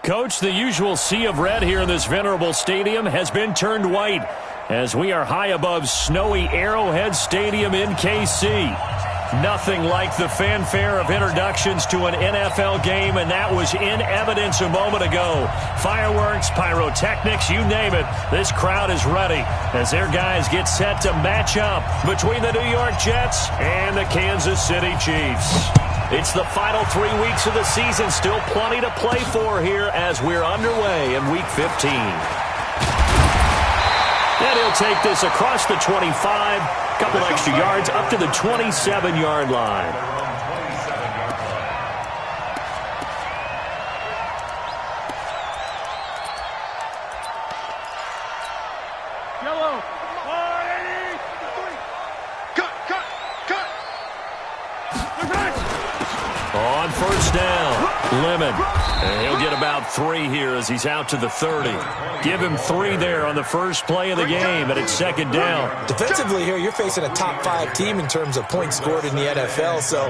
Coach, the usual sea of red here in this venerable stadium has been turned white as we are high above snowy Arrowhead Stadium in KC. Nothing like the fanfare of introductions to an NFL game, and that was in evidence a moment ago. Fireworks, pyrotechnics, you name it. This crowd is ready as their guys get set to match up between the New York Jets and the Kansas City Chiefs. It's the final 3 weeks of the season. Still plenty to play for here as we're underway in Week 15. And he'll take this across the 25, couple extra yards up to the 27-yard line. Yellow. On first down, Lemon. And he'll get about 3 here as he's out to the 30. Give him 3 there on the first play of the game, and it's second down. Defensively here, you're facing a top 5 team in terms of points scored in the NFL. So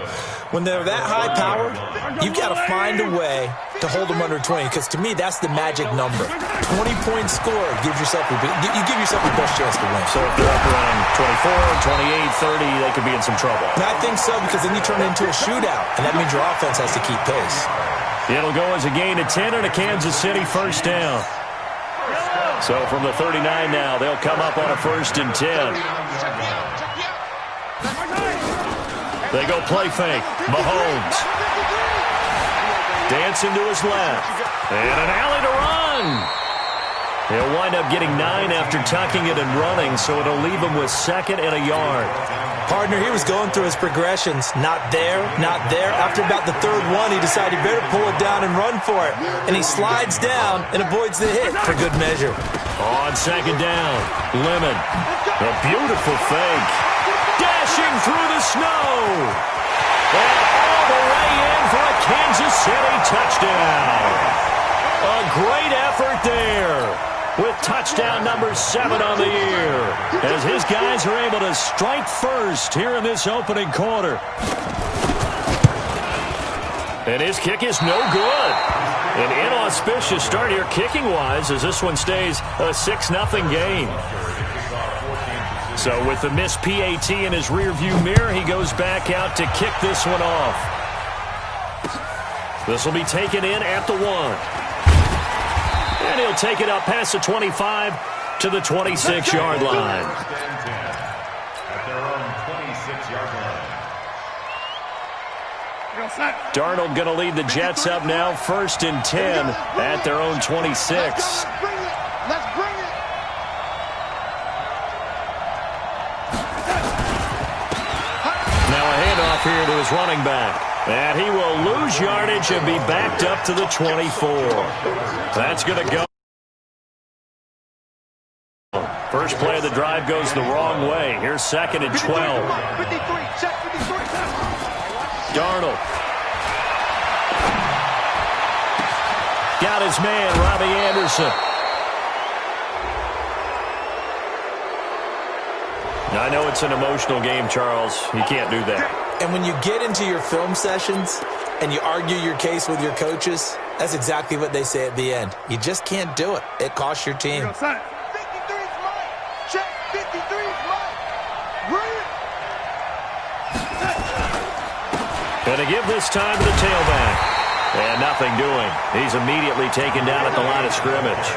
when they're that high-powered, you've got to find a way to hold them under 20, because to me, that's the magic number. 20 points scored gives yourself you give yourself the best chance to win. So if they're up around 24, 28, 30, they could be in some trouble. And I think so, because then you turn it into a shootout, and that means your offense has to keep pace. It'll go as a gain of 10 and a Kansas City first down. So from the 39 now, they'll come up on a 1st and 10. They go play fake. Mahomes. Dancing to his left. And an alley to run. He'll wind up getting 9 after tucking it and running, so it'll leave him with 2nd and a yard. Partner, he was going through his progressions. Not there, not there. After about the 3rd one, he decided he better pull it down and run for it. And he slides down and avoids the hit for good measure. On 2nd down, Lemon. A beautiful fake. Dashing through the snow. And all the way in for a Kansas City touchdown. A great effort there, with touchdown number 7 on the year, as his guys are able to strike first here in this opening quarter. And his kick is no good. An inauspicious start here kicking-wise, as this one stays a 6-0 game. So with the missed PAT in his rearview mirror, he goes back out to kick this one off. This will be taken in at the 1. And he'll take it up past the 25 to the 26-yard line. At their own 26-yard line. Darnold going to lead the Jets up now, 1st and 10 at their own 26. Let's bring it. Now a handoff here to his running back. And he will lose yardage and be backed up to the 24. That's going to go. First play of the drive goes the wrong way. Here's 2nd and 12. Darnold. Got his man, Robbie Anderson. I know it's an emotional game, Charles. You can't do that. And when you get into your film sessions and you argue your case with your coaches, that's exactly what they say at the end. You just can't do it. It costs your team. 53 is mine. Check, 53 is mine. Bring it. And to give this time to the tailback. And nothing doing. He's immediately taken down at the line of scrimmage.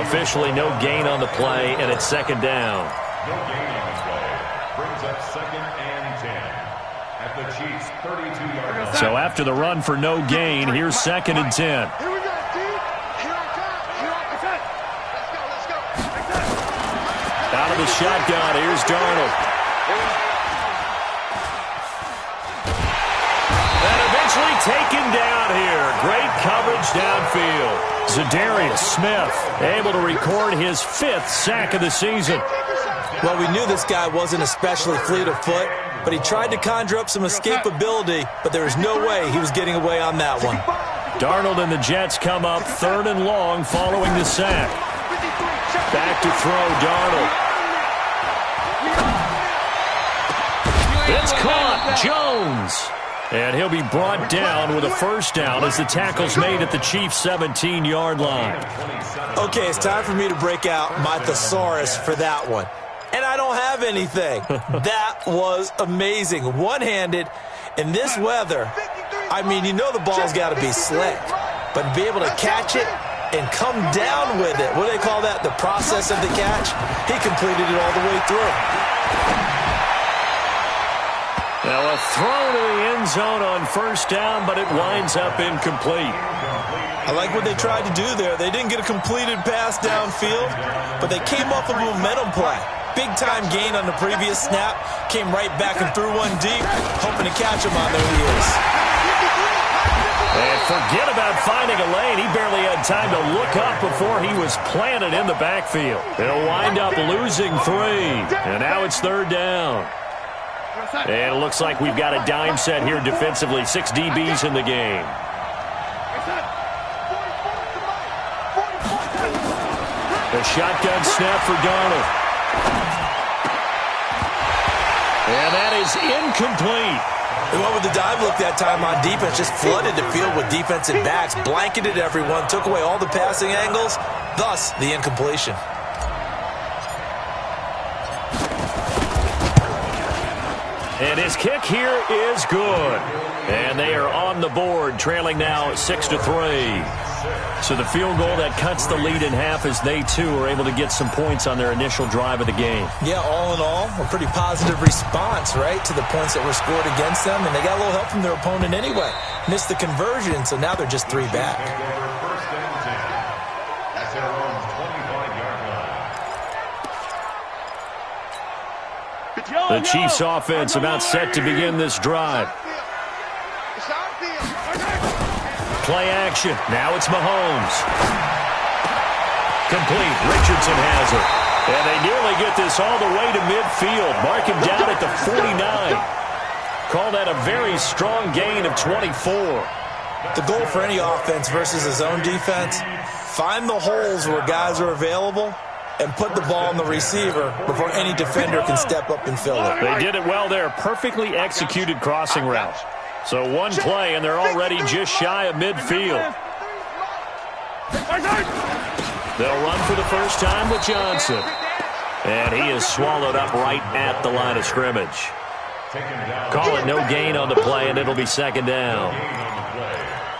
Officially no gain on the play, and it's 2nd down. No gain on the play. Brings up 2nd and 10 at the Chiefs' 32-yard line. So after the run for no gain, here's 2nd and 10. Here we go, dude. Here I come. Here I come. Let's go. Out of the shotgun, here's Darnold. And eventually taken down here. Great coverage downfield. Zadarius Smith able to record his 5th sack of the season. Well, we knew this guy wasn't especially fleet of foot, but he tried to conjure up some escapability, but there was no way he was getting away on that one. Darnold and the Jets come up 3rd and long following the sack. Back to throw, Darnold. It's caught. Jones. And he'll be brought down with a first down as the tackle's made at the Chiefs' 17-yard line. Okay, it's time for me to break out my thesaurus for that one. And I don't have anything. That was amazing. One-handed in this weather. I mean, you know the ball's got to be slick. But to be able to catch it and come down with it, what do they call that? The process of the catch? He completed it all the way through. Now a throw to the end zone on first down, but it winds up incomplete. I like what they tried to do there. They didn't get a completed pass downfield, but they came up with a momentum play. Big-time gain on the previous snap, came right back and threw one deep, hoping to catch him on their heels. And forget about finding a lane. He barely had time to look up before he was planted in the backfield. They'll wind up losing 3, and now it's third down. And it looks like we've got a dime set here defensively. 6 DBs in the game. The shotgun snap for Darnold. And that is incomplete. They went with the dive look that time on defense, just flooded the field with defensive backs, blanketed everyone, took away all the passing angles, thus the incompletion. And his kick here is good. And they are on the board, trailing now 6-3. So the field goal that cuts the lead in half as they, too, are able to get some points on their initial drive of the game. Yeah, all in all, a pretty positive response, right, to the points that were scored against them. And they got a little help from their opponent anyway. Missed the conversion, so now they're just 3 back. The Chiefs offense about set to begin this drive. Play action. Now it's Mahomes. Complete. Richardson has it. And they nearly get this all the way to midfield. Mark him down at the 49. Call that a very strong gain of 24. The goal for any offense versus a zone defense, find the holes where guys are available and put the ball on the receiver before any defender can step up and fill it. They did it well there. Perfectly executed crossing route. So one play, and they're already just shy of midfield. They'll run for the first time with Johnson. And he is swallowed up right at the line of scrimmage. Call it no gain on the play, and it'll be second down.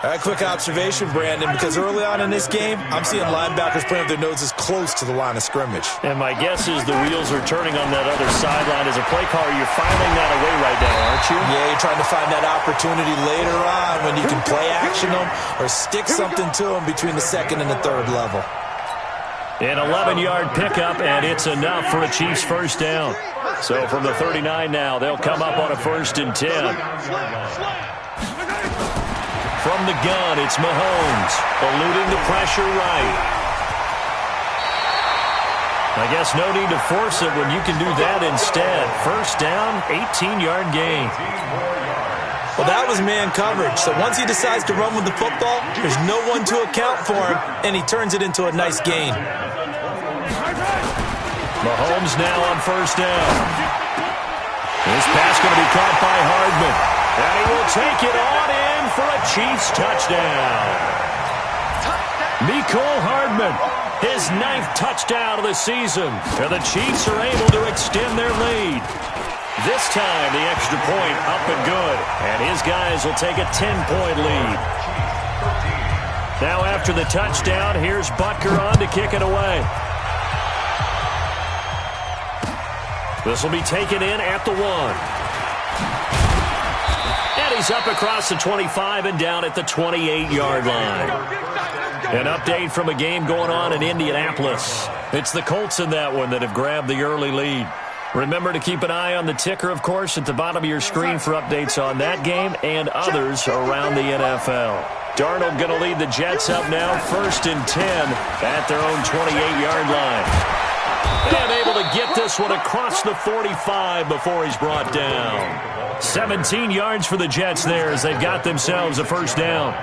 A quick observation, Brandon, because early on in this game, I'm seeing linebackers putting their noses close to the line of scrimmage. And my guess is the wheels are turning on that other sideline. As a play caller, you're filing that away right now, aren't you? Yeah, you're trying to find that opportunity later on when you can play action them or stick something to them between the second and the third level. An 11-yard pickup, and it's enough for a Chiefs first down. So from the 39 now, they'll come up on a 1st and 10. From the gun, it's Mahomes, eluding the pressure right. I guess no need to force it when you can do that instead. First down, 18-yard gain. Well, that was man coverage. So once he decides to run with the football, there's no one to account for him, and he turns it into a nice gain. Mahomes now on first down. This pass going to be caught by Hardman. And he will take it on in for a Chiefs touchdown. Mecole Hardman, his 9th touchdown of the season. And the Chiefs are able to extend their lead. This time, the extra point up and good. And his guys will take a 10-point lead. Now after the touchdown, here's Butker on to kick it away. This will be taken in at the 1. And he's up across the 25 and down at the 28-yard line. An update from a game going on in Indianapolis. It's the Colts in that one that have grabbed the early lead. Remember to keep an eye on the ticker, of course, at the bottom of your screen for updates on that game and others around the NFL. Darnold going to lead the Jets up now, 1st and 10 at their own 28-yard line. And able to get this one across the 45 before he's brought down. 17 yards for the Jets there as they've got themselves a first down.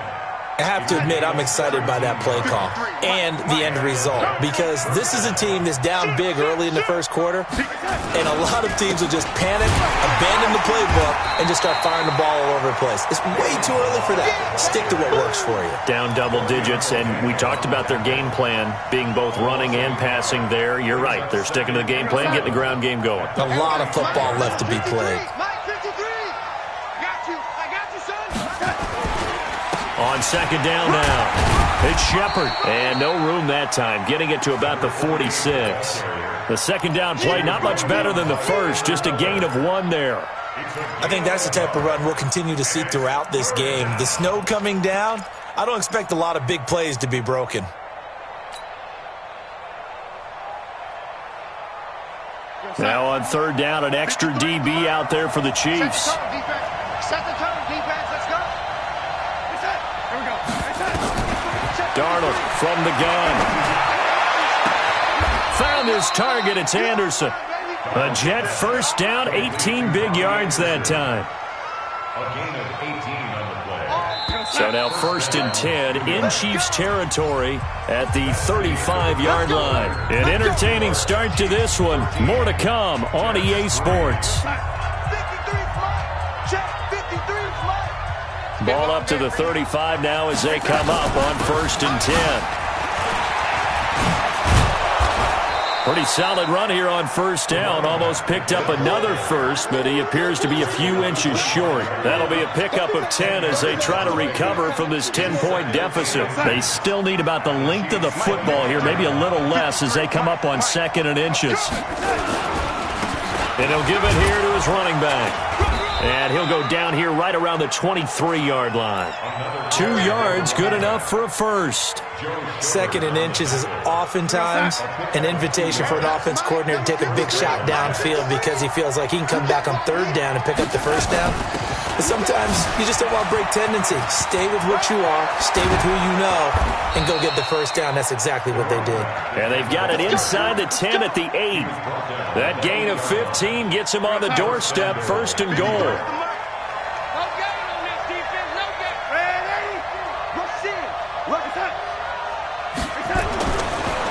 I have to admit, I'm excited by that play call and the end result, because this is a team that's down big early in the first quarter, and a lot of teams will just panic, abandon the playbook, and just start firing the ball all over the place. It's way too early for that. Stick to what works for you. Down double digits, and we talked about their game plan being both running and passing there. You're right. They're sticking to the game plan, getting the ground game going. A lot of football left to be played. On second down now, it's Shepard. And no room that time, getting it to about the 46. The second down play, not much better than the first, just a gain of 1 there. I think that's the type of run we'll continue to see throughout this game. The snow coming down, I don't expect a lot of big plays to be broken. Now on third down, an extra DB out there for the Chiefs. Set the tone, defense. Let's go. Here we go. Darnold from the gun. Found his target. It's Anderson. A Jet first down, 18 big yards that time. A gain of 18 on the play. So now first and 10 in Chiefs territory at the 35-yard line. An entertaining start to this one. More to come on EA Sports. Ball up to the 35 now as they come up on first and 10. Pretty solid run here on first down. Almost picked up another first, but he appears to be a few inches short. That'll be a pickup of 10 as they try to recover from this 10-point deficit. They still need about the length of the football here, maybe a little less as they come up on second and inches. And he'll give it here to his running back. And he'll go down here right around the 23-yard line. 2 yards, good enough for a first. Second and inches is oftentimes an invitation for an offense coordinator to take a big shot downfield because he feels like he can come back on third down and pick up the first down. But sometimes you just don't want to break tendency. Stay with what you are, stay with who you know, and go get the first down. That's exactly what they did. And they've got it inside the 10 at the 8. That gain of 15 gets him on the doorstep, first and goal.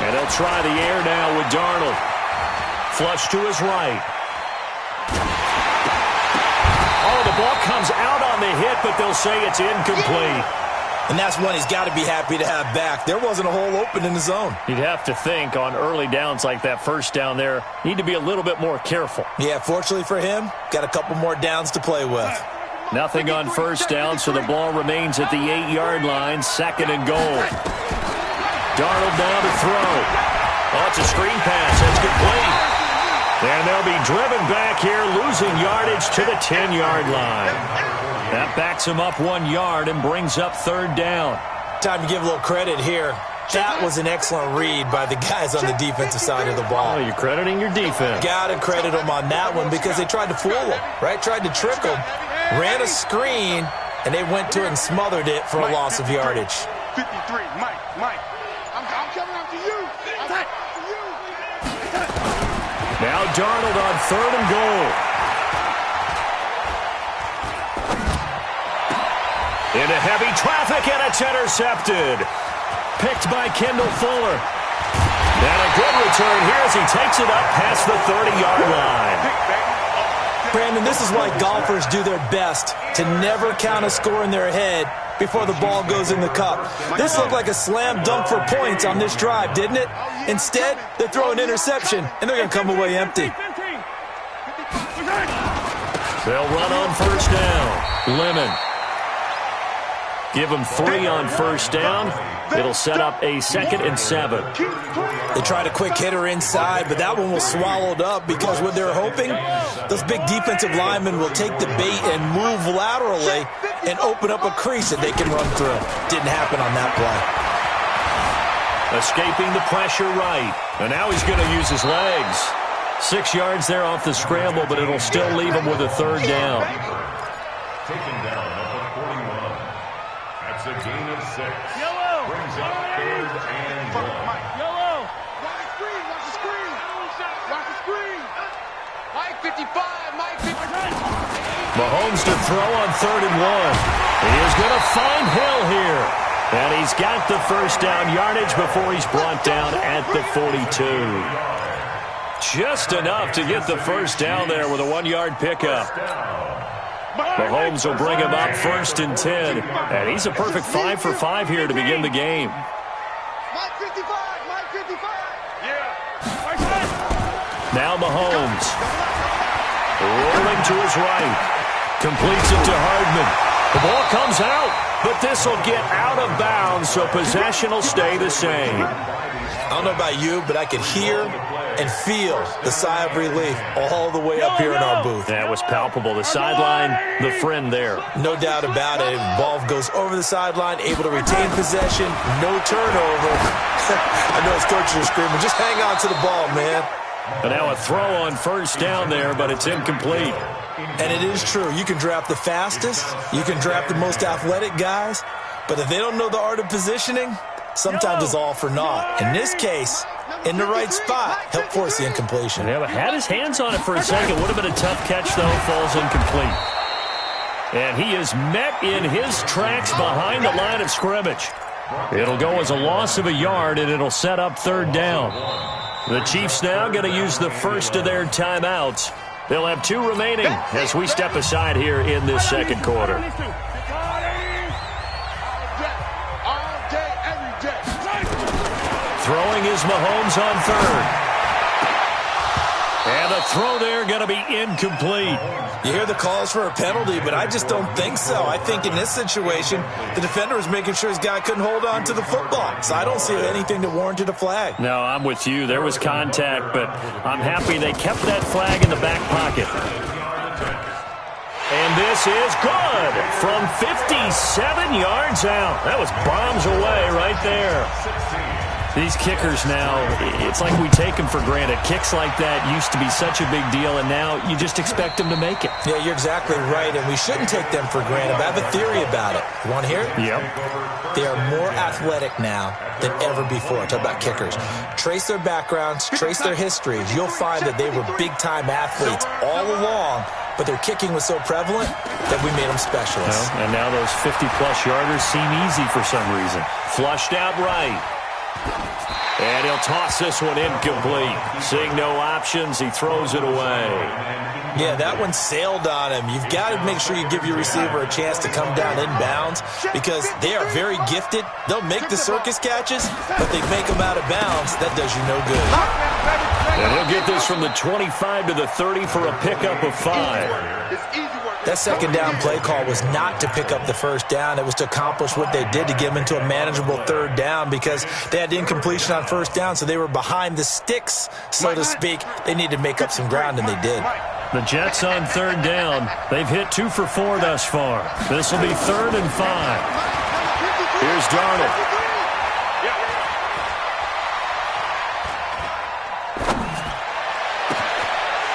And he'll try the air now with Darnold. Flush to his right. Oh, the ball comes out on the hit, but they'll say it's incomplete. And that's one he's got to be happy to have back. There wasn't a hole open in the zone. You'd have to think on early downs like that first down there, need to be a little bit more careful. Yeah, fortunately for him, got a couple more downs to play with. Nothing on first down, so the ball remains at the 8-yard line, second and goal. Darnold now to throw. Oh, it's a screen pass. That's complete. And they'll be driven back here, losing yardage to the 10-yard line. That backs him up 1 yard and brings up third down. Time to give a little credit here. That was an excellent read by the guys on the defensive side of the ball. Oh, you're crediting your defense. Got to credit them on that one because they tried to fool them, right? Tried to trick them. Ran a screen, and they went to it and smothered it for a loss of yardage. 53, Mike. I'm coming up to you. Now Darnold on third and goal. Into heavy traffic, and it's intercepted. Picked by Kendall Fuller. And a good return here as he takes it up past the 30-yard line. Brandon, this is why golfers do their best to never count a score in their head before the ball goes in the cup. This looked like a slam dunk for points on this drive, didn't it? Instead, they throw an interception, and they're going to come away empty. They'll run on first down. Lemon. Give them 3 on first down. It'll set up a 2nd and 7. They tried a quick hitter inside, but that one was swallowed up because what they're hoping, those big defensive linemen will take the bait and move laterally and open up a crease that they can run through. Didn't happen on that play. Escaping the pressure right. And now he's going to use his legs. 6 yards there off the scramble, but it'll still leave him with a third down. Taken down at the 41. That's a gain of 6. Yellow. Brings up third and 1. Yellow. Watch the screen. Watch the screen. Mike 55. Mike 55. Mahomes to throw on third and 1. He is going to find Hill here. And he's got the first down yardage before he's brought down at the 42. Just enough to get the first down there with a 1-yard pickup. Mahomes will bring him up 1st and 10. And he's a perfect 5 for 5 here to begin the game. Mike 55, Mike 55. Now Mahomes. Rolling to his right. Completes it to Hardman. The ball comes out, but this will get out of bounds, so possession will stay the same. I don't know about you, but I could hear and feel the sigh of relief all the way up here in our booth. That was palpable. The sideline, the friend there. No doubt about it. Ball goes over the sideline, able to retain possession, no turnover. I know his coaches are screaming, just hang on to the ball, man. And now a throw on first down there, but it's incomplete. And it is true. You can draft the fastest. You can draft the most athletic guys. But if they don't know the art of positioning, sometimes it's all for naught. In this case, in the right spot, helped force the incompletion. Yeah, but had his hands on it for a second. Would have been a tough catch, though. Falls incomplete. And he is met in his tracks behind the line of scrimmage. It'll go as a loss of a yard, and it'll set up 3rd down. The Chiefs now going to use the first of their timeouts. They'll have 2 remaining as we step aside here in this second quarter. All day, every day. Throwing is Mahomes on 3rd. And the throw there going to be incomplete. You hear the calls for a penalty, but I just don't think so. I think in this situation, the defender was making sure his guy couldn't hold on to the football. So I don't see anything that warranted a flag. No, I'm with you. There was contact, but I'm happy they kept that flag in the back pocket. And this is good from 57 yards out. That was bombs away right there. These kickers now, it's like we take them for granted. Kicks like that used to be such a big deal, and now you just expect them to make it. Yeah, you're exactly right, and we shouldn't take them for granted. But I have a theory about it. You want to hear it? Yep. They are more athletic now than ever before. Talk about kickers. Trace their backgrounds, trace their histories. You'll find that they were big-time athletes all along, but their kicking was so prevalent that we made them specialists. Well, and now those 50-plus yarders seem easy for some reason. Flushed out right. And he'll toss this one incomplete. Seeing no options, he throws it away. Yeah, that one sailed on him. You've got to make sure you give your receiver a chance to come down inbounds because they are very gifted. They'll make the circus catches, but they make them out of bounds. That does you no good. And he'll get this from the 25 to the 30 for a pickup of 5. That second down play call was not to pick up the first down. It was to accomplish what they did to get them into a manageable 3rd down because they had incompletion on first down, so they were behind the sticks, so to speak. They needed to make up some ground, and they did. The Jets on 3rd down. They've hit 2 for 4 thus far. This will be 3rd and 5. Here's Darnold.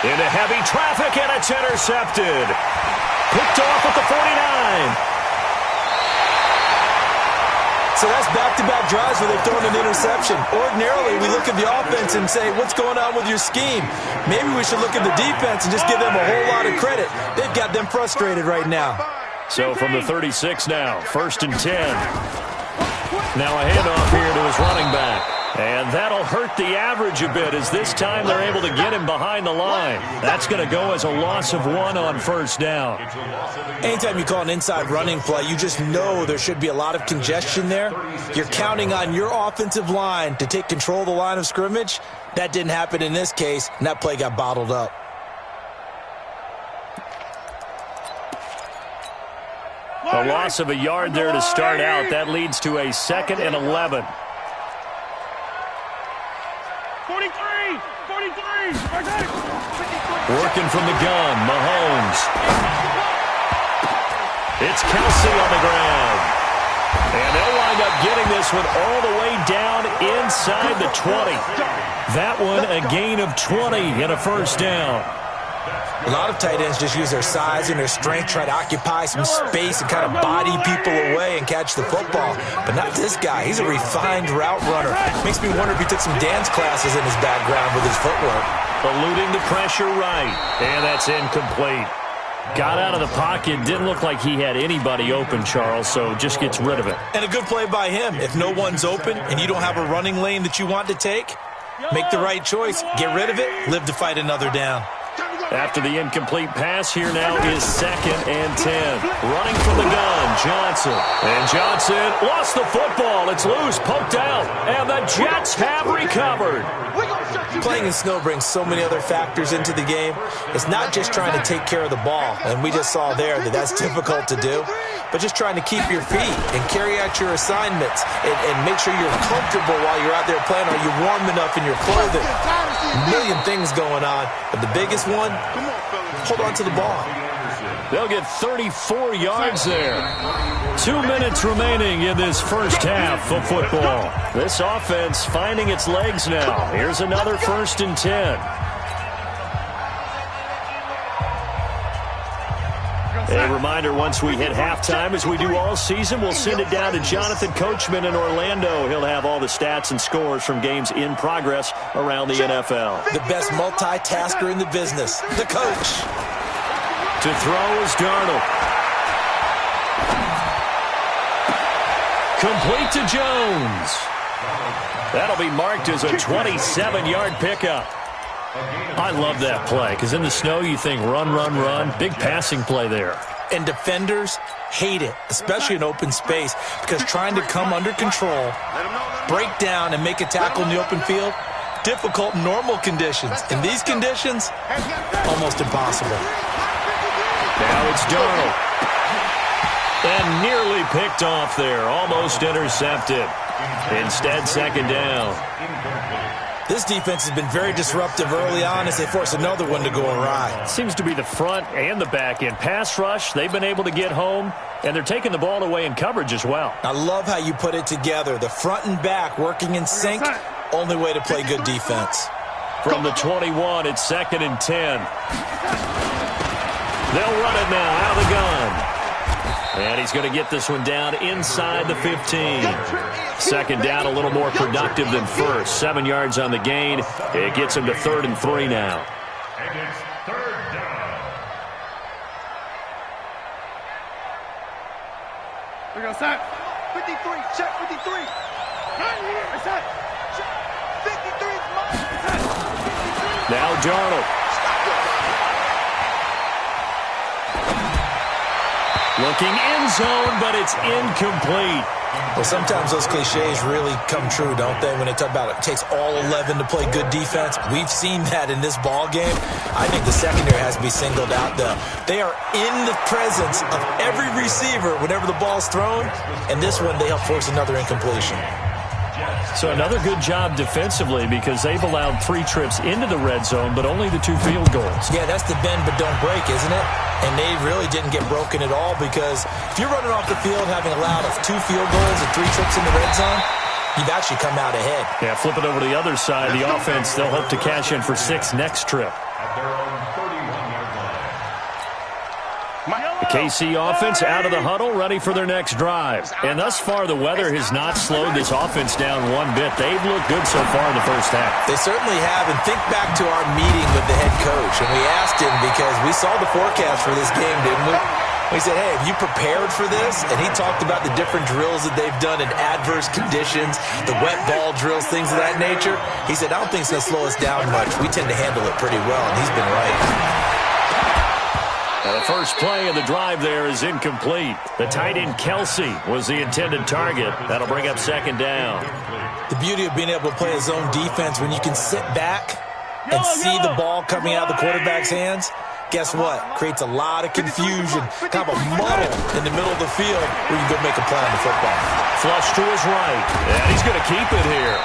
Into heavy traffic, and it's intercepted. Picked off at the 49. So that's back-to-back drives where they've thrown an interception. Ordinarily, we look at the offense and say, what's going on with your scheme? Maybe we should look at the defense and just give them a whole lot of credit. They've got them frustrated right now. So from the 36 now, 1st and 10. Now a handoff here to his running back. And that'll hurt the average a bit as this time they're able to get him behind the line. That's going to go as a loss of 1 on first down. Anytime you call an inside running play, you just know there should be a lot of congestion there. You're counting on your offensive line to take control of the line of scrimmage. That didn't happen in this case, and that play got bottled up. A loss of a yard there to start out. That leads to a 2nd and 11. 43! Working from the gun, Mahomes. It's Kelsey on the ground. And they'll wind up getting this one all the way down inside the 20. That one a gain of 20 and a first down. A lot of tight ends just use their size and their strength, try to occupy some space and kind of body people away and catch the football. But not this guy. He's a refined route runner. Makes me wonder if he took some dance classes in his background with his footwork. Eluding the pressure right. And that's incomplete. Got out of the pocket. Didn't look like he had anybody open, Charles, so just gets rid of it. And a good play by him. If no one's open and you don't have a running lane that you want to take, make the right choice. Get rid of it. Live to fight another down. After the incomplete pass, here now is 2nd and 10. Running from the gun, Johnson. And Johnson lost the football. It's loose, poked out, and the Jets have recovered. Playing in snow brings so many other factors into the game. It's not just trying to take care of the ball, and we just saw there that that's difficult to do, but just trying to keep your feet and carry out your assignments and make sure you're comfortable while you're out there playing. Are you warm enough in your clothing? A million things going on, but the biggest one, hold on to the ball. They'll get 34 yards there. 2 minutes remaining in this first half of football. This offense finding its legs now. Here's another 1st and 10. A reminder, once we hit halftime, as we do all season, we'll send it down to Jonathan Coachman in Orlando. He'll have all the stats and scores from games in progress around the NFL. The best multitasker in the business, the coach. To throw is Darnold. Complete to Jones. That'll be marked as a 27-yard pickup. I love that play because in the snow you think run, run, run. Big passing play there. And defenders hate it, especially in open space, because trying to come under control, break down, and make a tackle in the open field, difficult in normal conditions. In these conditions, almost impossible. Now it's Darnold. And nearly picked off there. Almost intercepted. Instead, 2nd down. This defense has been very disruptive early on as they force another one to go awry. Seems to be the front and the back end. Pass rush, they've been able to get home, and they're taking the ball away in coverage as well. I love how you put it together. The front and back working in sync, only way to play good defense. From the 21, it's 2nd and 10. They'll run it now out of the gun. And he's going to get this one down inside the 15. 2nd down, a little more productive than first. 7 yards on the gain. It gets him to 3rd and 3 now. And it's 3rd down. We're going to set. 53, check 53. Right here. I said, 53 is mine. Now Darnold. Looking end zone, but it's incomplete. Well, sometimes those cliches really come true, don't they? When they talk about it takes all 11 to play good defense. We've seen that in this ball game. I think the secondary has to be singled out, though. They are in the presence of every receiver whenever the ball's thrown. And this one, they help force another incompletion. So another good job defensively because they've allowed 3 trips into the red zone, but only the 2 field goals. Yeah, that's the bend but don't break, isn't it? And they really didn't get broken at all because if you're running off the field having allowed 2 field goals and 3 trips in the red zone, you've actually come out ahead. Yeah, flip it over to the other side. The offense, they'll hope to cash in for 6 next trip. At their own 31-yard line. The KC offense out of the huddle, ready for their next drive. And thus far, the weather has not slowed this offense down one bit. They've looked good so far in the first half. They certainly have. And think back to our meeting with the head coach. And we asked him because we saw the forecast for this game, didn't we? We said, hey, have you prepared for this? And he talked about the different drills that they've done in adverse conditions, the wet ball drills, things of that nature. He said, I don't think it's going to slow us down much. We tend to handle it pretty well, and he's been right. Now the first play of the drive there is incomplete. The tight end Kelsey was the intended target. That'll bring up 2nd down. The beauty of being able to play a zone defense when you can sit back and see the ball coming out of the quarterback's hands, guess what? Creates a lot of confusion, kind of a muddle in the middle of the field where you can go make a play on the football. Flush to his right, and he's going to keep it here.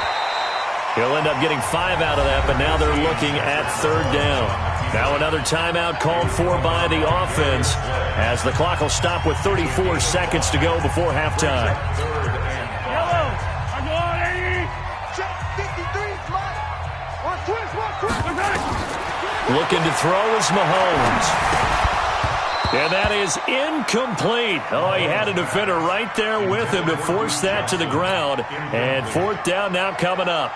He'll end up getting 5 out of that, but now they're looking at 3rd down. Now another timeout called for by the offense as the clock will stop with 34 seconds to go before halftime. Looking to throw is Mahomes. And that is incomplete. Oh, he had a defender right there with him to force that to the ground. And fourth down now coming up.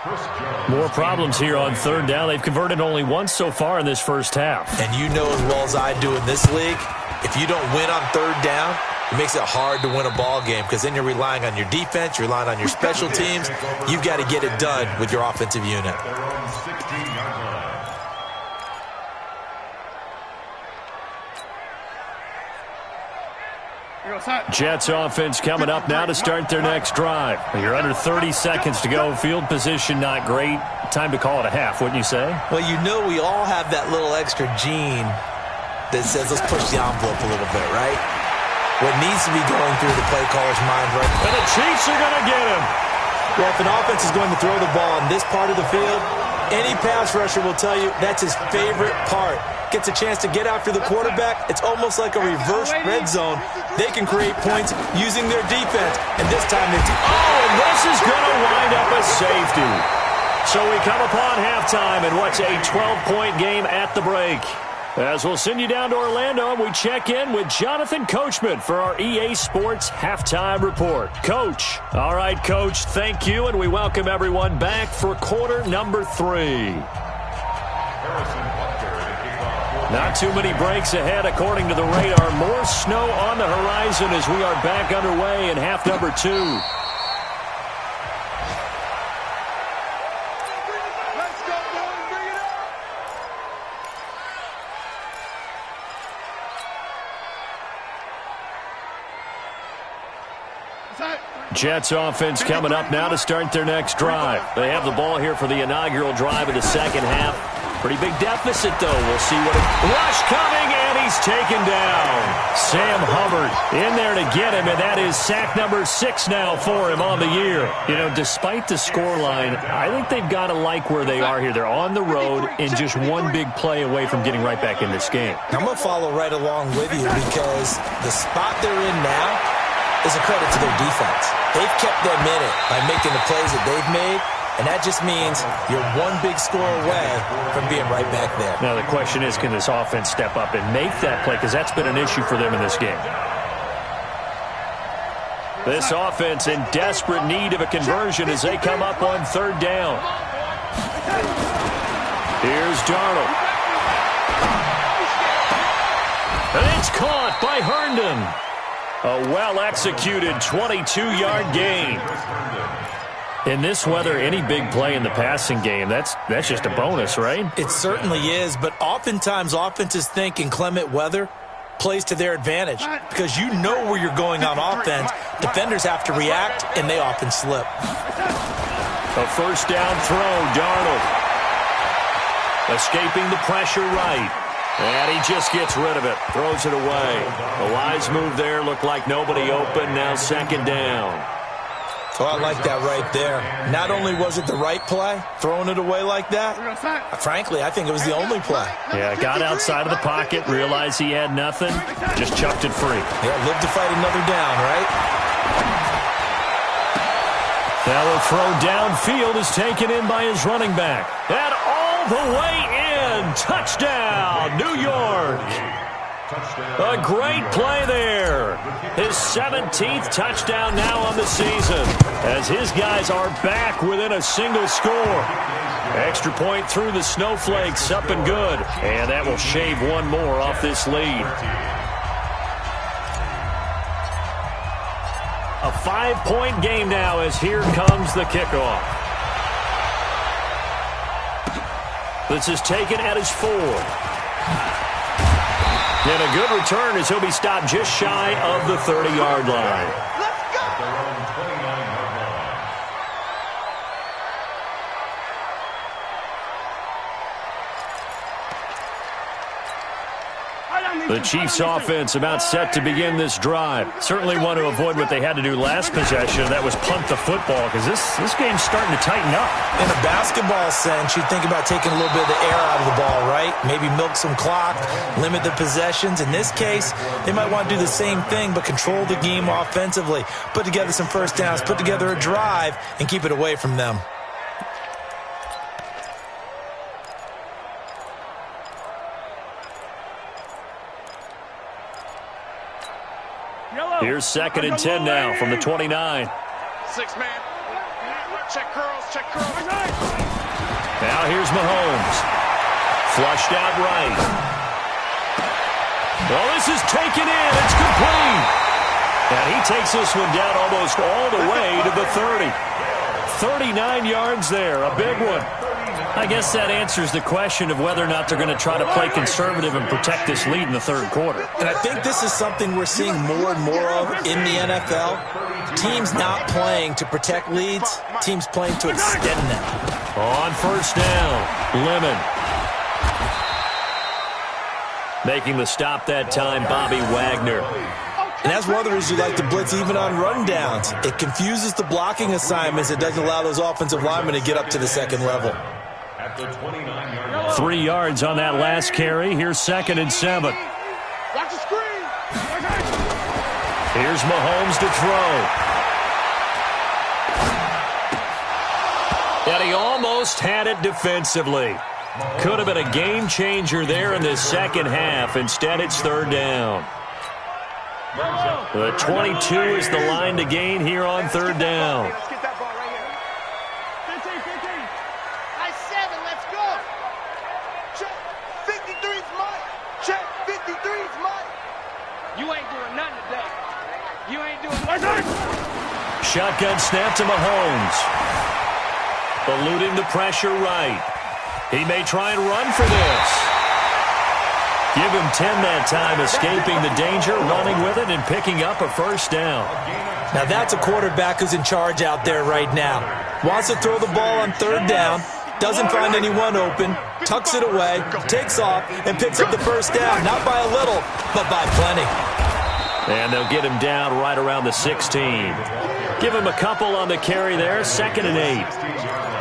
More problems here on third down. They've converted only once so far in this first half. And you know as well as I do in this league, if you don't win on third down, it makes it hard to win a ball game because then you're relying on your defense, you're relying on your special teams. You've got to get it done with your offensive unit. Jets offense coming up now to start their next drive. You're under 30 seconds to go. Field position not great. Time to call it a half, wouldn't you say? Well, you know we all have that little extra gene that says let's push the envelope a little bit, right? What needs to be going through the play caller's mind right now. And the Chiefs are going to get him. Well, if an offense is going to throw the ball in this part of the field, any pass rusher will tell you that's his favorite part. Gets a chance to get after the quarterback. It's almost like a reverse red zone. They can create points using their defense. And this time they do. Oh, and this is going to wind up a safety. So we come upon halftime in what's a 12-point game at the break. As we'll send you down to Orlando, we check in with Jonathan Coachman for our EA Sports Halftime Report. Coach. All right, Coach, thank you, and we welcome everyone back for quarter number 3. Not too many breaks ahead according to the radar. More snow on the horizon as we are back underway in half number 2. Let's go, boys. Bring it up. Jets offense coming up now to start their next drive. They have the ball here for the inaugural drive of the second half. Pretty big deficit, though. We'll see what rush coming, and he's taken down. Sam Hubbard in there to get him, and that is sack number 6 now for him on the year. You know, despite the scoreline, I think they've got to like where they are here. They're on the road and just one big play away from getting right back in this game. I'm going to follow right along with you because the spot they're in now is a credit to their defense. They've kept them in it by making the plays that they've made. And that just means you're one big score away from being right back there. Now the question is, can this offense step up and make that play? Because that's been an issue for them in this game. This offense in desperate need of a conversion as they come up on third down. Here's Darnold. And it's caught by Herndon. A well-executed 22-yard gain. In this weather, any big play in the passing game, that's just a bonus, right? It certainly is, but oftentimes offenses think in clement weather plays to their advantage because you know where you're going on offense. Defenders have to react, and they often slip. A first down throw, Darnold. Escaping the pressure right. And he just gets rid of it, throws it away. A wise move there, looked like nobody open, now second down. Oh, I like that right there. Not only was it the right play, throwing it away like that, frankly, I think it was the only play. Yeah, got outside of the pocket, realized he had nothing, just chucked it free. Yeah, live to fight another down, right? Now a throw downfield is taken in by his running back. And all the way in. Touchdown, New York. A great play there. His 17th touchdown now on the season as his guys are back within a single score. Extra point through the snowflakes, up and good. And that will shave one more off this lead. A 5-point game now as here comes the kickoff. This is taken at his 4. And a good return as he'll be stopped just shy of the 30-yard line. Let's go! The Chiefs offense about set to begin this drive. Certainly want to avoid what they had to do last possession. That was punt the football because this game's starting to tighten up. In a basketball sense, you think about taking a little bit of the air out of the ball, right? Maybe milk some clock, limit the possessions. In this case, they might want to do the same thing but control the game offensively. Put together some first downs, put together a drive, and keep it away from them. Here's 2nd and 10 now from the 29. 6-man. Check curls, check curls. Now here's Mahomes. Flushed out right. Well, this is taken in. It's complete. And he takes this one down almost all the way to the 30. 39 yards there, a big one. I guess that answers the question of whether or not they're going to try to play conservative and protect this lead in the 3rd quarter. And I think this is something we're seeing more and more of in the NFL. Teams not playing to protect leads, teams playing to extend them. On 1st down, Lemon. Making the stop that time, Bobby Wagner. And that's one of the reasons you like to blitz even on rundowns. It confuses the blocking assignments. It doesn't allow those offensive linemen to get up to the 2nd level. At the 29-yard line. 3 yards on that last carry. Here's 2nd and 7. Watch the screen. Here's Mahomes to throw. And he almost had it defensively. Could have been a game changer there in the 2nd half. Instead, it's 3rd down. The 22 is the line to gain here on 3rd down. Let's get that ball right here. 15. Nice 7, let's go. Check, 53's mine. Check, 53's mine. You ain't doing nothing today. You ain't doing nothing. Shotgun snap to Mahomes. Eluding the pressure right. He may try and run for this. Give him 10 that time, escaping the danger, running with it, and picking up a 1st down. Now that's a quarterback who's in charge out there right now. Wants to throw the ball on 3rd down, doesn't find anyone open, tucks it away, takes off, and picks up the 1st down. Not by a little, but by plenty. And they'll get him down right around the 16. Give him a couple on the carry there, 2nd and 8.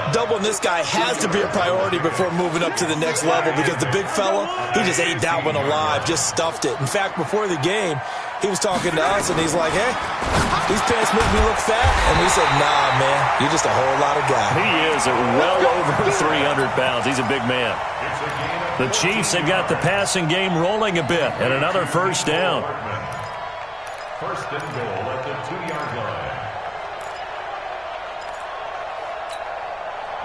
Doubling this guy has to be a priority before moving up to the next level because the big fella, he just ate that one alive, just stuffed it. In fact, before the game, he was talking to us, and he's like, hey, these pants make me look fat. And we said, nah, man, you're just a whole lot of guy. He is at well over 300 pounds. He's a big man. The Chiefs have got the passing game rolling a bit, and another 1st down. 1st and goal at the 2-yard line.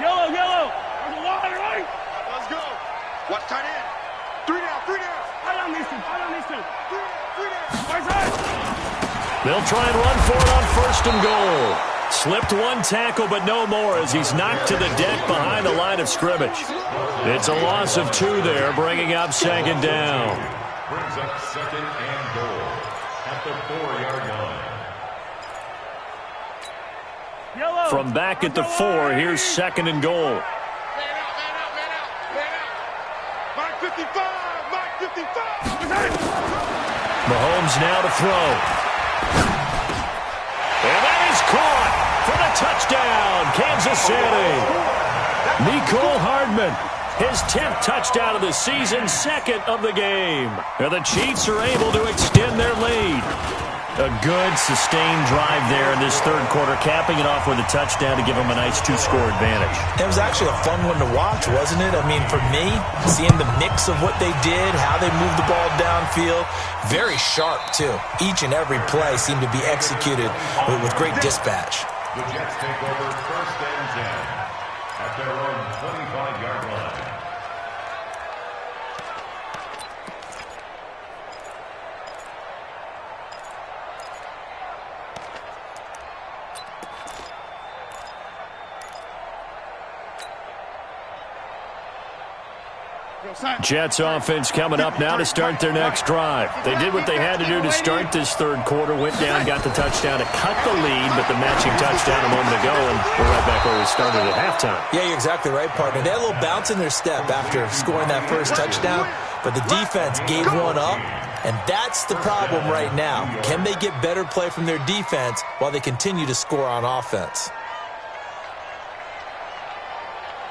Yellow. There's a water, right? Let's go. Watch tight end. 3 down. I don't need to. 3 down. They'll try and run for it on 1st and goal. Slipped one tackle, but no more as he's knocked to the deck behind the line of scrimmage. It's a loss of 2 there, bringing up 2nd down. Brings up 2nd and goal at the 4-yard line. Yellow. From back at the 4, here's 2nd and goal. Man out. Mark 55. Mahomes now to throw. And that is caught for the touchdown, Kansas City. Mecole Hardman, his 10th touchdown of the season, 2nd of the game. And the Chiefs are able to extend their lead. A good, sustained drive there in this 3rd quarter, capping it off with a touchdown to give them a nice 2-score advantage. It was actually a fun one to watch, wasn't it? I mean, for me, seeing the mix of what they did, how they moved the ball downfield, very sharp, too. Each and every play seemed to be executed with great dispatch. The Jets take over 1st and 10 at their own 25-yard line. Jets offense coming up now to start their next drive. They did what they had to do to start this 3rd quarter, went down, got the touchdown to cut the lead, but the matching touchdown a moment ago, and we're right back where we started at halftime. Yeah, you're exactly right, partner. They had a little bounce in their step after scoring that 1st touchdown, but the defense gave one up, and that's the problem right now. Can they get better play from their defense while they continue to score on offense?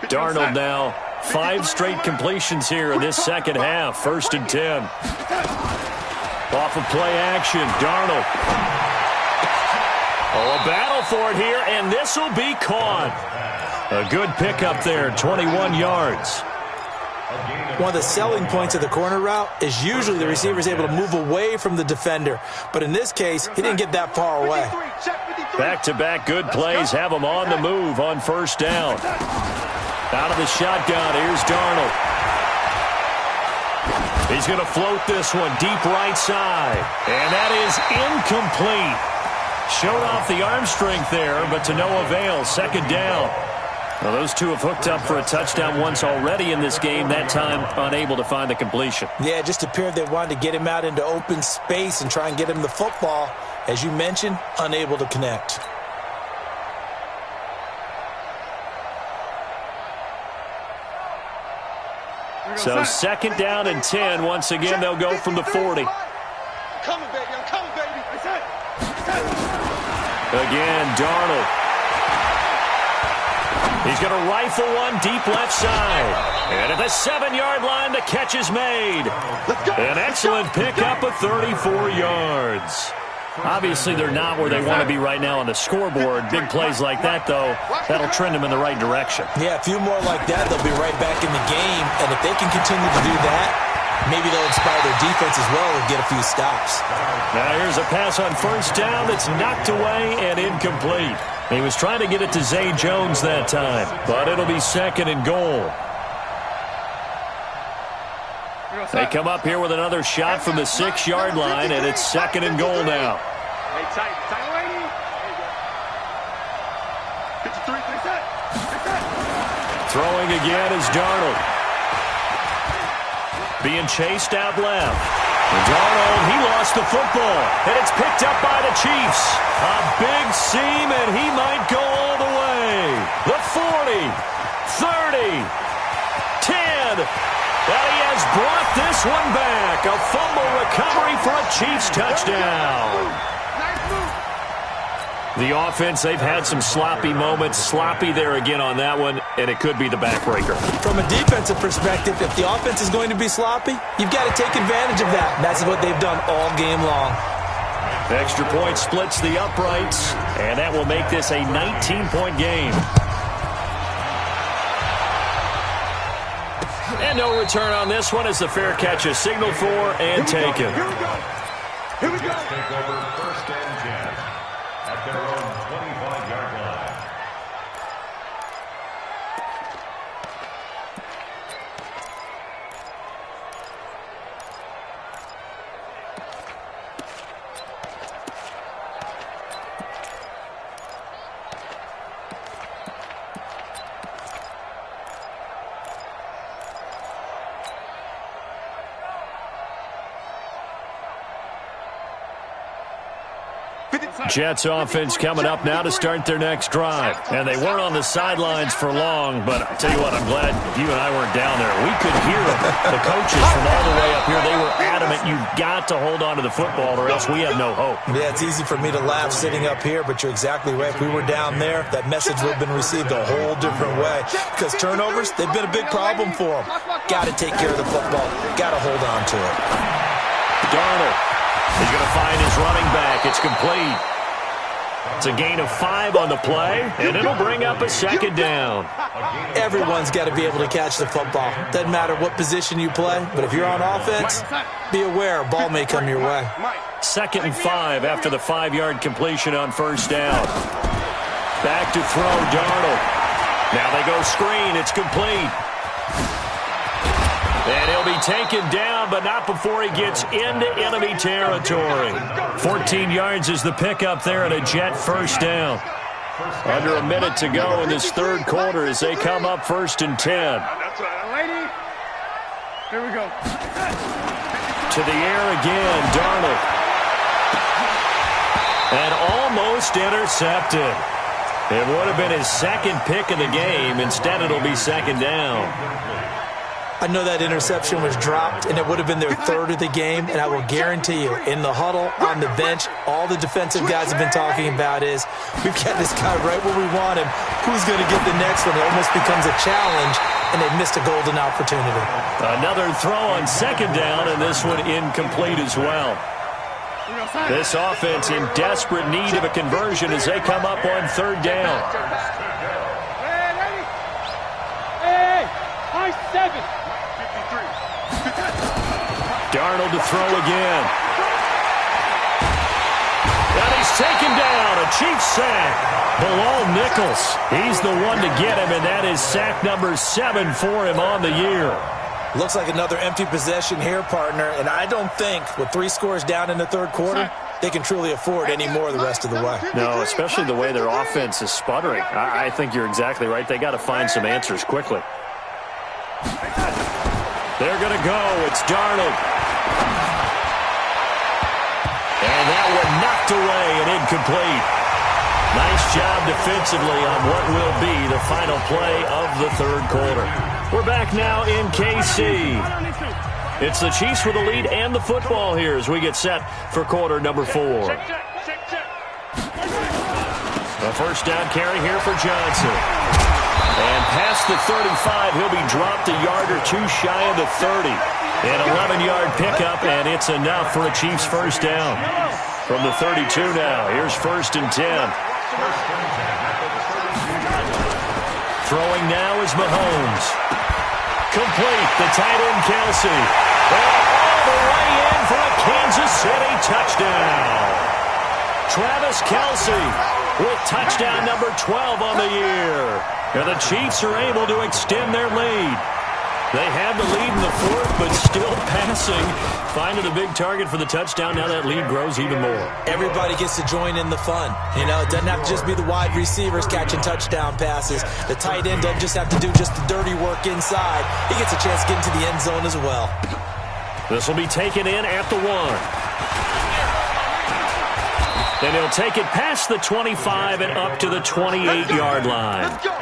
Darnold now. 5 straight completions here in this 2nd half. 1st and 10. Off of play action, Darnold. Oh, a battle for it here, and this will be caught. A good pickup there, 21 yards. One of the selling points of the corner route is usually the receiver is able to move away from the defender. But in this case, he didn't get that far away. Back-to-back good plays have him on the move on first down. Out of the shotgun, here's Darnold. He's going to float this one deep right side. And that is incomplete. Showed off the arm strength there, but to no avail. Second down. Well, those two have hooked up for a touchdown once already in this game, that time unable to find the completion. Yeah, it just appeared they wanted to get him out into open space and try and get him the football. As you mentioned, unable to connect. So second down and 10. Once again, they'll go from the 40. I'm coming, baby. I'm coming, baby. Again, Darnold. He's going to rifle one deep left side. And at the 7-yard line, the catch is made. An excellent pickup of 34 yards. Obviously, they're not where they want to be right now on the scoreboard. Big plays like that, though, that'll trend them in the right direction. Yeah, a few more like that, they'll be right back in the game. And if they can continue to do that, maybe they'll inspire their defense as well and get a few stops. Now here's a pass on first down that's knocked away and incomplete. He was trying to get it to Zay Jones that time, but it'll be second and goal. They come up here with another shot from the 6-yard line, and it's second and goal now. Hey, tight lady. 53, Throwing again is Darnold. Being chased out left. Darnold, he lost the football, and it's picked up by the Chiefs. A big seam, and he might go all the way. The 40, 30, 10. And he has brought this one back. A fumble recovery for a Chiefs touchdown. The offense, they've had some sloppy moments. Sloppy there again on that one, and it could be the backbreaker. From a defensive perspective, if the offense is going to be sloppy, you've got to take advantage of that. And that's what they've done all game long. Extra point splits the uprights, and that will make this a 19-point game. And no return on this one as the fair catch is signaled for and taken. Here we go. Take over first and 10 at their own 25-yard line. Jets offense coming up now to start their next drive. And they weren't on the sidelines for long, but I tell you what, I'm glad you and I weren't down there. We could hear them. The coaches from all the way up here, they were adamant, you've got to hold on to the football or else we have no hope. Yeah, it's easy for me to laugh sitting up here, but you're exactly right. If we were down there, that message would have been received a whole different way. Because turnovers, they've been a big problem for them. Got to take care of the football. Got to hold on to it. Darnold is going to find his running back. It's complete. It's a gain of 5 on the play, and it'll bring up a second down. Everyone's got to be able to catch the football. Doesn't matter what position you play, but if you're on offense, be aware a ball may come your way. Second and 5 after the 5-yard completion on first down. Back to throw, Darnold. Now they go screen. It's complete. And he'll be taken down, but not before he gets into enemy territory. 14 yards is the pickup there and a Jet first down. Under a minute to go in this third quarter as they come up first and 10. That's right, lady. Here we go. To the air again, Darnold. And almost intercepted. It would have been his second pick of the game. Instead, it'll be second down. I know that interception was dropped, and it would have been their third of the game, and I will guarantee you, in the huddle, on the bench, all the defensive guys have been talking about is, we've got this guy right where we want him. Who's going to get the next one? It almost becomes a challenge, and they've missed a golden opportunity. Another throw on second down, and this one incomplete as well. This offense in desperate need of a conversion as they come up on third down. Hey, high 7. Darnold to throw again. And he's taken down. A Chiefs sack. Bilal Nichols. He's the one to get him, and that is sack number 7 for him on the year. Looks like another empty possession here, partner, and I don't think with 3 scores down in the third quarter, they can truly afford any more the rest of the way. No, especially the way their offense is sputtering. I think you're exactly right. They got to find some answers quickly. They're going to go. It's Darnold. And that one knocked away and incomplete. Nice job defensively on what will be the final play of the third quarter. We're back now in KC. It's the Chiefs with the lead and the football here as we get set for quarter number 4. A first down carry here for Johnson. And past the 35, he'll be dropped a yard or 2 shy of the 30. An 11-yard pickup, and it's enough for a Chiefs first down. From the 32 now, here's 1st and 10. Throwing now is Mahomes. Complete, the tight end Kelsey. And all the way in for a Kansas City touchdown. Travis Kelsey with touchdown number 12 on the year. And the Chiefs are able to extend their lead. They have the lead in the fourth, but still passing. Finding the big target for the touchdown. Now that lead grows even more. Everybody gets to join in the fun. You know, it doesn't have to just be the wide receivers catching touchdown passes. The tight end doesn't just have to do just the dirty work inside. He gets a chance to get into the end zone as well. This will be taken in at the 1. And he'll take it past the 25 and up to the 28-yard line. Let's go.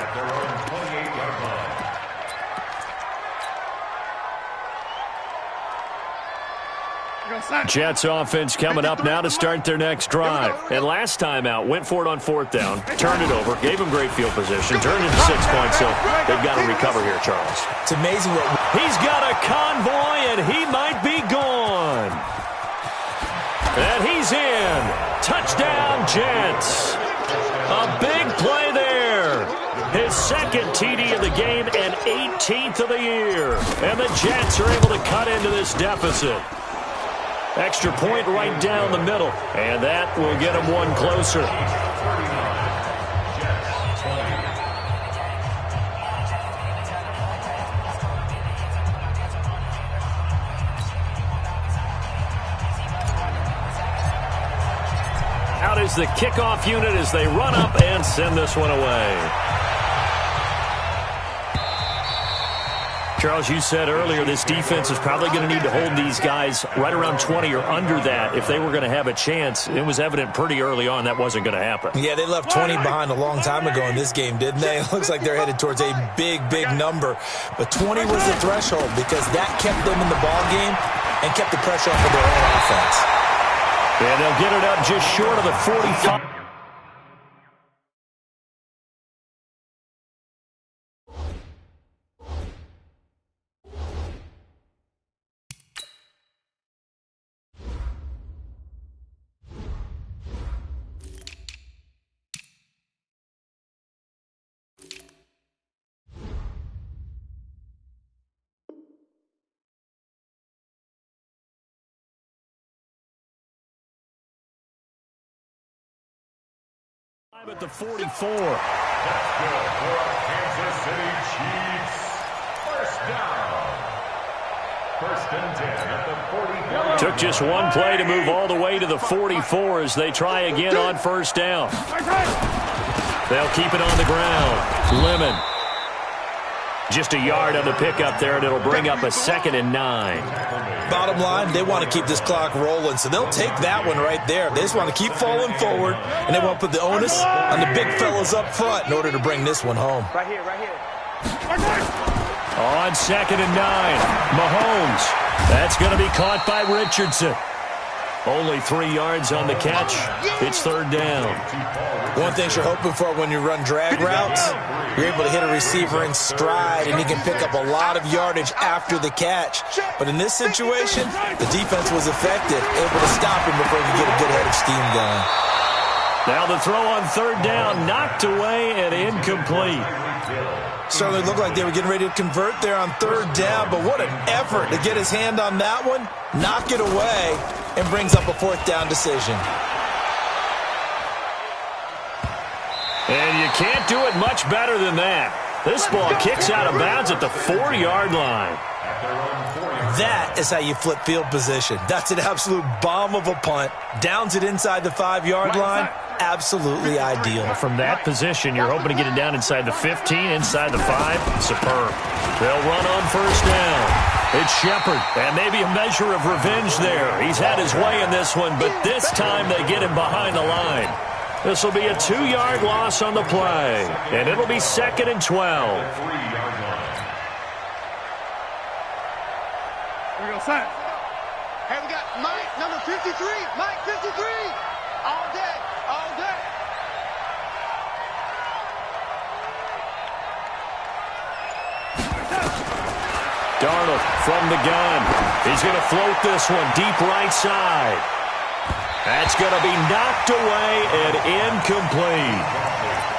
Jets offense coming up now to start their next drive. And last time out, went for it on 4th down, turned it over, gave them great field position, turned into 6 points, so they've got to recover here, Charles. It's amazing what... He's got a convoy, and he might be gone. And he's in. Touchdown, Jets. A big play there. His 2nd TD of the game and 18th of the year. And the Jets are able to cut into this deficit. Extra point right down the middle, and that will get him one closer. Out is the kickoff unit as they run up and send this one away. Charles, you said earlier this defense is probably going to need to hold these guys right around 20 or under that if they were going to have a chance. It was evident pretty early on that wasn't going to happen. Yeah, they left 20 behind a long time ago in this game, didn't they? It looks like they're headed towards a big, big number. But 20 was the threshold because that kept them in the ball game and kept the pressure off of their own offense. And they'll get it up just short of the 45. At the 44. That's good for Kansas City Chiefs. First down. 1st and 10 at the 44. Took just one play to move all the way to the 44 as they try again on 1st down. They'll keep it on the ground. Lemon. Just a yard on the pickup there, and it'll bring up a 2nd and 9. Bottom line, they want to keep this clock rolling, so they'll take that one right there. They just want to keep falling forward, and they want to put the onus on the big fellas up front in order to bring this one home. Right here, right here. On 2nd and 9, Mahomes. That's going to be caught by Richardson. Only 3 yards on the catch. It's 3rd down. One thing you're hoping for when you run drag routes, you're able to hit a receiver in stride, and he can pick up a lot of yardage after the catch. But in this situation, the defense was effective, able to stop him before he could get a good head of steam going. Now the throw on 3rd down, knocked away and incomplete. Certainly looked like they were getting ready to convert there on third down, but what an effort to get his hand on that one, knock it away, and brings up a fourth down decision. And you can't do it much better than that. This ball kicks out of bounds at the 40-yard line. That is how you flip field position. That's an absolute bomb of a punt. Downs it inside the 5-yard line. Absolutely ideal. From that position, you're hoping to get it down inside the 15, inside the 5. Superb. They'll run on first down. It's Shepard, and maybe a measure of revenge there. He's had his way in this one, but this time they get him behind the line. This will be a 2-yard loss on the play, and it'll be 2nd and 12. Here we go, son. Hey, we got Mike, number 53. Mike, 53. All day, all day. Darnold from the gun. He's going to float this one deep right side. That's going to be knocked away and incomplete.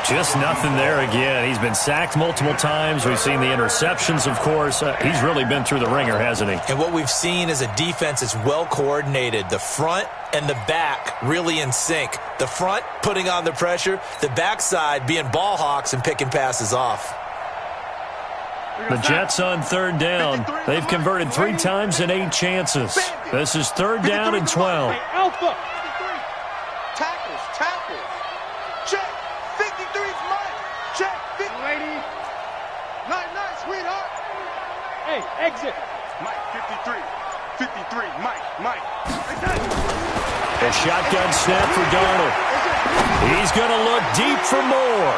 Just nothing there again. He's been sacked multiple times. We've seen the interceptions, of course. He's really been through the ringer, hasn't he? And what we've seen is a defense that's well coordinated. The front and the back really in sync. The front putting on the pressure. The backside being ball hawks and picking passes off. The Jets on third down. They've converted 3 times in 8 chances. This is 3rd down and 12. Alpha. Tackles, tackles. Check. 53's Mike. Check. 50. Lady. Night, sweetheart. Hey, exit. Mike, 53. 53, Mike. A shotgun snap for Darnold. He's going to look deep for more.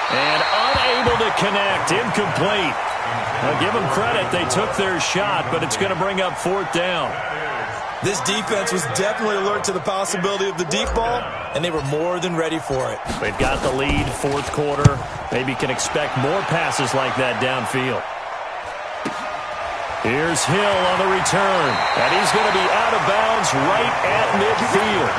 And unable to connect. Incomplete. I'll give them credit. They took their shot, but it's going to bring up 4th down. This defense was definitely alert to the possibility of the deep ball, and they were more than ready for it. They've got the lead, 4th quarter. Maybe can expect more passes like that downfield. Here's Hill on the return, and he's going to be out of bounds right at midfield.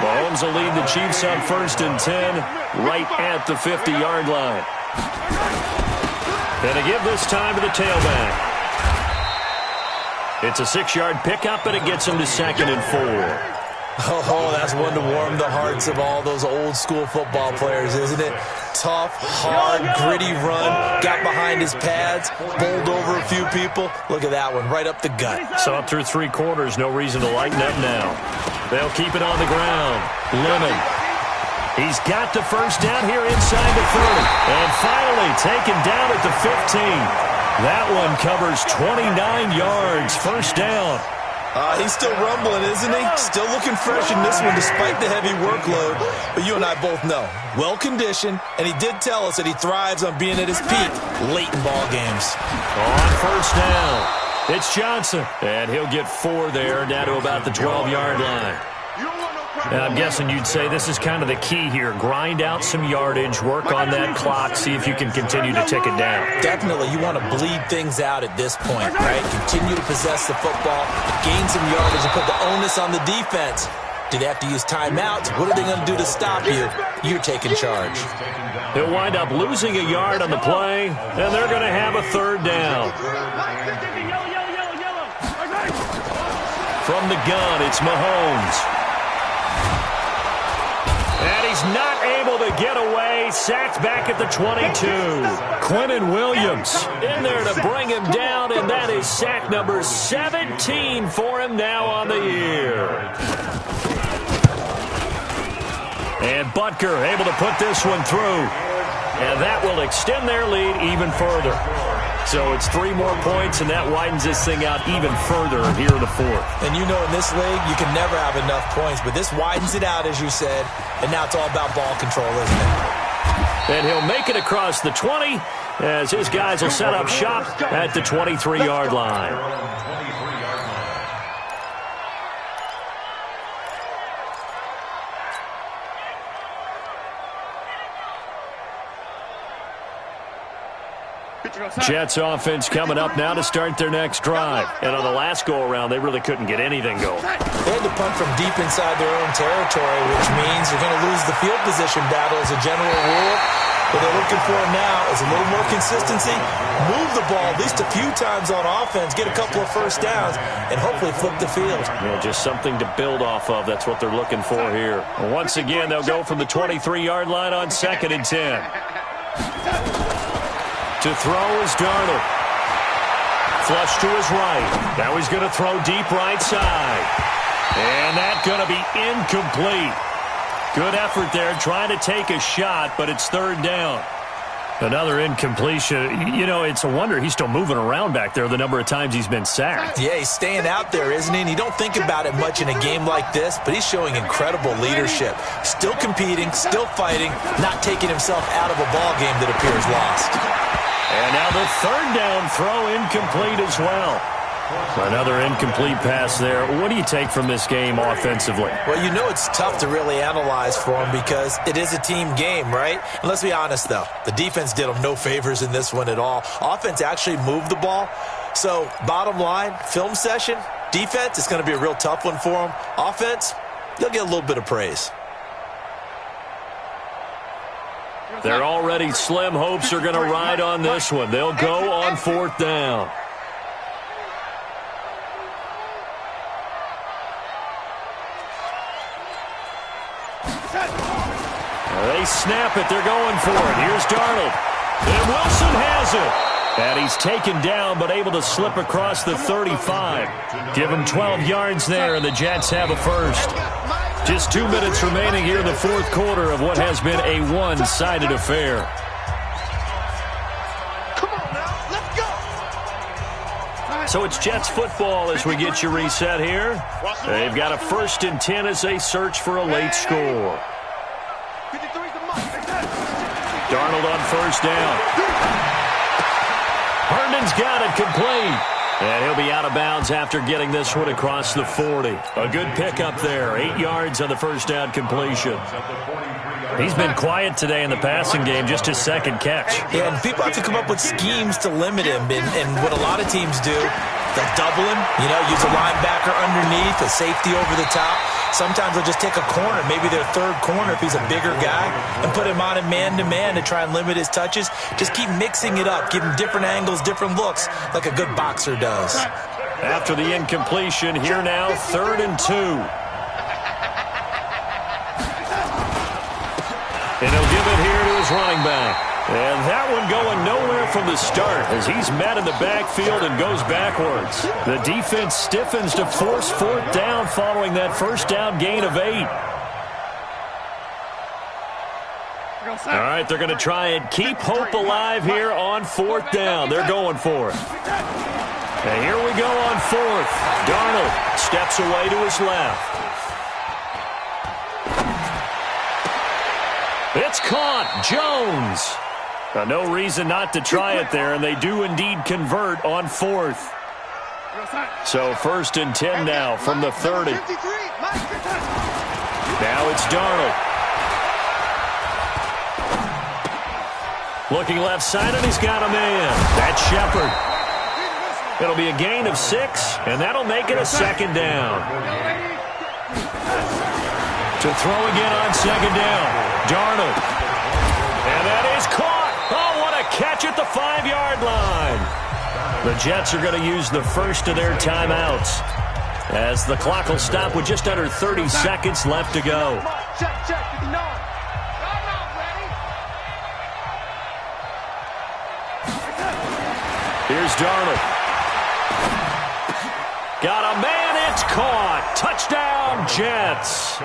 Mahomes will lead the Chiefs on 1st and 10 right at the 50-yard line. And to give this time to the tailback. It's a 6-yard pickup, and it gets him to 2nd and 4. Oh, that's one to warm the hearts of all those old-school football players, isn't it? Tough, hard, gritty run, got behind his pads, bowled over a few people. Look at that one, right up the gut. So up through 3 quarters, no reason to lighten up now. They'll keep it on the ground. Lemon. He's got the first down here inside the 30. And finally taken down at the 15. That one covers 29 yards. First down. He's still rumbling, isn't he? Still looking fresh in this one despite the heavy workload. But you and I both know, well-conditioned, and he did tell us that he thrives on being at his peak late in ball games. On first down, it's Johnson. And he'll get 4 there, down to about the 12-yard line. And I'm guessing you'd say this is kind of the key here. Grind out some yardage, work on that clock, see if you can continue to tick it down. Definitely, you want to bleed things out at this point, right? Continue to possess the football, gain some yardage, and put the onus on the defense. Do they have to use timeouts? What are they going to do to stop you? You're taking charge. They'll wind up losing a yard on the play, and they're going to have a 3rd down. From the gun, it's Mahomes. And he's not able to get away. Sacked back at the 22. Quinnen Williams in there to bring him down, and that is sack number 17 for him now on the year. And Butker able to put this one through. And that will extend their lead even further. So it's 3 more points, and that widens this thing out even further here in the 4th. And you know in this league, you can never have enough points, but this widens it out, as you said, and now it's all about ball control, isn't it? And he'll make it across the 20 as his guys will set up shop at the 23-yard line. Jets offense coming up now to start their next drive. And on the last go-around, they really couldn't get anything going. They had to punt from deep inside their own territory, which means they're going to lose the field position battle as a general rule. What they're looking for now is a little more consistency, move the ball at least a few times on offense, get a couple of first downs, and hopefully flip the field. Yeah, just something to build off of. That's what they're looking for here. Once again, they'll go from the 23-yard line on 2nd and 10. To throw is Darnold. Flush to his right. Now he's going to throw deep right side. And that's going to be incomplete. Good effort there, trying to take a shot, but it's 3rd down. Another incompletion. You know, it's a wonder he's still moving around back there the number of times he's been sacked. Yeah, he's staying out there, isn't he? And you don't think about it much in a game like this, but he's showing incredible leadership. Still competing, still fighting, not taking himself out of a ball game that appears lost. And now the 3rd down throw incomplete as well. Another incomplete pass there. What do you take from this game offensively? Well, you know it's tough to really analyze for him because it is a team game, right? And let's be honest, though. The defense did them no favors in this one at all. Offense actually moved the ball. So, bottom line, film session, defense, it's going to be a real tough one for them. Offense, they'll get a little bit of praise. Their already slim hopes are going to ride on this one. They'll go on 4th down. They snap it. They're going for it. Here's Darnold. And Wilson has it. And he's taken down but able to slip across the 35. Give him 12 yards there, and the Jets have a first. Just 2 minutes remaining here in the 4th quarter of what has been a one-sided affair. Come on now, let's go. So it's Jets football as we get you reset here. They've got a 1st and 10 as they search for a late score. Darnold on 1st down. Herndon's got it complete. And he'll be out of bounds after getting this one across the 40. A good pickup there. 8 yards on the 1st down completion. He's been quiet today in the passing game, just his 2nd catch. Yeah, and people have to come up with schemes to limit him. And what a lot of teams do, they'll double him, use a linebacker underneath, a safety over the top. Sometimes they'll just take a corner, maybe their 3rd corner if he's a bigger guy, and put him on in man-to-man to try and limit his touches. Just keep mixing it up, give him different angles, different looks, like a good boxer does. After the incompletion, here now, 3rd and 2. And he'll give it here to his running back. And that one going nowhere from the start as he's met in the backfield and goes backwards. The defense stiffens to force 4th down following that 1st down gain of 8. All right, they're going to try and keep hope alive here on 4th down. They're going for it. And here we go on 4th. Darnold steps away to his left. It's caught. Jones. No reason not to try it there, and they do indeed convert on 4th. So 1st and 10 now from the 30. Now it's Darnold. Looking left side, and he's got a man. That's Shepard. It'll be a gain of 6, and that'll make it a 2nd down. To throw again on 2nd down. Darnold. And that is caught. Oh, what a catch at the 5-yard line. The Jets are going to use the first of their timeouts as the clock will stop with just under 30 seconds left to go. Check, 59. Here's Darnold. Got a man, it's caught. Touchdown, Jets.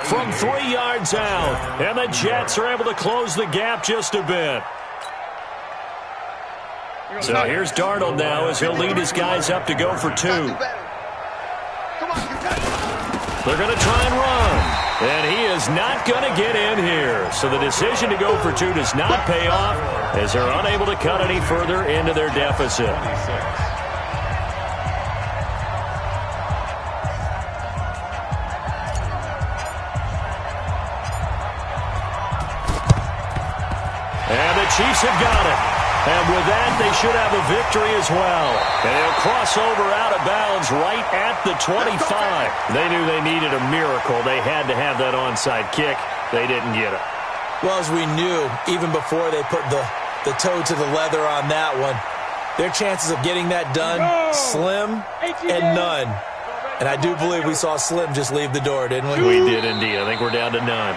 From 3 yards out, and the Jets are able to close the gap just a bit. So here's Darnold now as he'll lead his guys up to go for 2. They're going to try and run, and he is not going to get in here. So the decision to go for 2 does not pay off as they're unable to cut any further into their deficit. And the Chiefs have got it. And with that, they should have a victory as well. And they'll cross over out of bounds right at the 25. They knew they needed a miracle. They had to have that onside kick. They didn't get it. Well, as we knew, even before they put the toe to the leather on that one, their chances of getting that done, slim and none. And I do believe we saw Slim just leave the door, didn't we? We did indeed. I think we're down to none.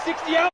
60 out.